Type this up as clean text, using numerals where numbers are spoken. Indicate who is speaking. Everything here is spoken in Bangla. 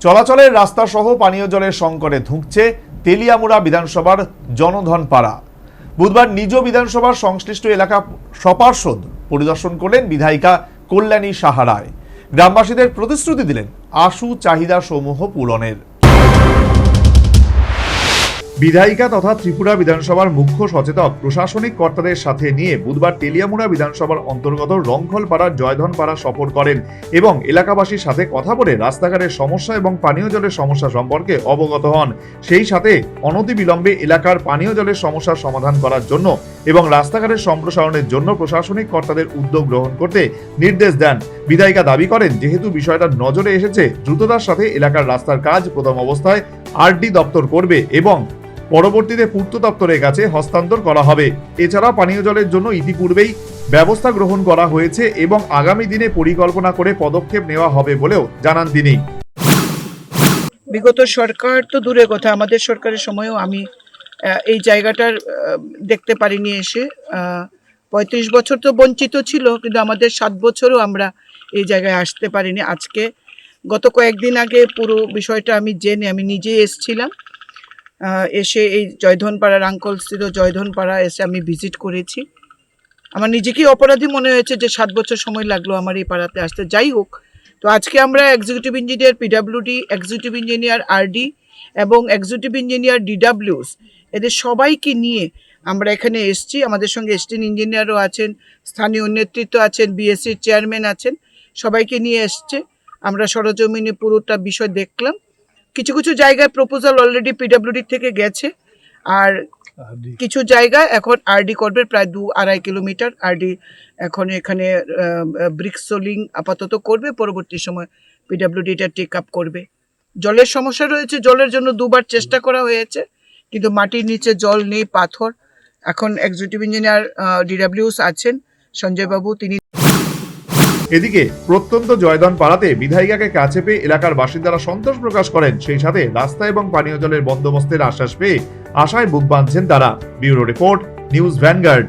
Speaker 1: চলাচলের রাস্তা সহ পানীয় জলের সংকটে ধুঁকছে তেলিয়ামুড়া বিধানসভার জনধন পাড়া। বুধবার নিজ বিধানসভার সংশ্লিষ্ট এলাকা সপার্ষদ পরিদর্শন করলেন বিধায়িকা কল্যাণী সাহা রায়। গ্রামবাসীদের প্রতিশ্রুতি দিলেন আশু চাহিদা সমূহ পূরণের। বিধায়িকা তথা ত্রিপুরা বিধানসভার মুখ্য সচেতক প্রশাসনিক কর্তাদের সাথে নিয়ে বুধবার তেলিয়ামুড়া বিধানসভার অন্তর্গত রংখলপাড়ার জয়ধনপাড়া সফর করেন এবং এলাকাবাসীর সাথে কথা বলে রাস্তাঘাটের সমস্যা এবং পানীয় জলের সমস্যা সম্পর্কে অবগত হন। সেই সাথে অনতিবিলম্বে এলাকার পানীয় জলের সমস্যার সমাধান করার জন্য এবং রাস্তাঘাটের সম্প্রসারণের জন্য প্রশাসনিক কর্তাদের উদ্যোগ গ্রহণ করতে নির্দেশ দেন। বিধায়িকা দাবি করেন, যেহেতু বিষয়টা নজরে এসেছে, দ্রুততার সাথে এলাকার রাস্তার কাজ প্রথম অবস্থায় আরডি দপ্তর করবে এবং পরবর্তীতে পূর্ত দপ্তরের কাছে হস্তান্তর করা হবে। এছাড়া পানীয় জলের জন্য ইতিপূর্বেই ব্যবস্থা গ্রহণ করা হয়েছে এবং আগামী দিনে পরিকল্পনা করে পদক্ষেপ নেওয়া হবে বলেও জানান তিনি।
Speaker 2: বিগত সরকার তো দূরের কথা, আমাদের সরকারের সময়ও আমি এই জায়গাটার দেখতে পারিনি এসে। 35 বছর তো বঞ্চিত ছিল, কিন্তু আমাদের 7 বছরও আমরা এই জায়গায় আসতে পারিনি। আজকে গত কয়েকদিন আগে পুরো বিষয়টা আমি জেনে আমি নিজেই এসেছিলাম। এসে এই জয়ধনপাড়া রাঙ্কলস্থিত জয়ধনপাড়া এসে আমি ভিজিট করেছি। আমার নিজেকেই অপরাধী মনে হয়েছে যে 7 বছর সময় লাগলো আমার এই পাড়াতে আসতে। যাই হোক, তো আজকে আমরা executive engineer PWD, executive engineer RD এবং এক্সিকিউটিভ ইঞ্জিনিয়ার ডিডাব্লিউস এদের সবাইকে নিয়ে আমরা এখানে এসেছি। আমাদের সঙ্গে এসটিন ইঞ্জিনিয়ারও আছেন, স্থানীয় নেতৃত্ব আছেন, বিএসসির চেয়ারম্যান আছেন, সবাইকে নিয়ে এসছে। আমরা সরজমিনে পুরোটা বিষয় দেখলাম। কিছু কিছু জায়গায় প্রপোজাল অলরেডি পিডাব্লিউডি থেকে গেছে, আর কিছু জায়গায় এখন আরডি করবে প্রায় 2-2.5 কিলোমিটার আরডি এখন এখানে ব্রিক সোলিং আপাতত করবে। পরবর্তী সময় পিডাব্লিউডি এটা টেক আপ করবে। জলের সমস্যা রয়েছে, জলের জন্য 2বার চেষ্টা করা হয়েছে, কিন্তু মাটির নিচে জল নেই, পাথর। এখন এক্সিকিউটিভ ইঞ্জিনিয়ার ডিডাব্লিউস আছেন সঞ্জয় বাবু, তিনি।
Speaker 1: এদিকে প্রত্যন্ত জয়ধন পাড়াতে বিধায়িকাকে কাছে পেয়ে এলাকার বাসিন্দারা সন্তোষ প্রকাশ করেন। সেই সাথে রাস্তা এবং পানীয় জলের বন্দোবস্তের আশ্বাস পেয়ে আশায় বুক বাঁধছেন তারা। Bureau report, news vanguard.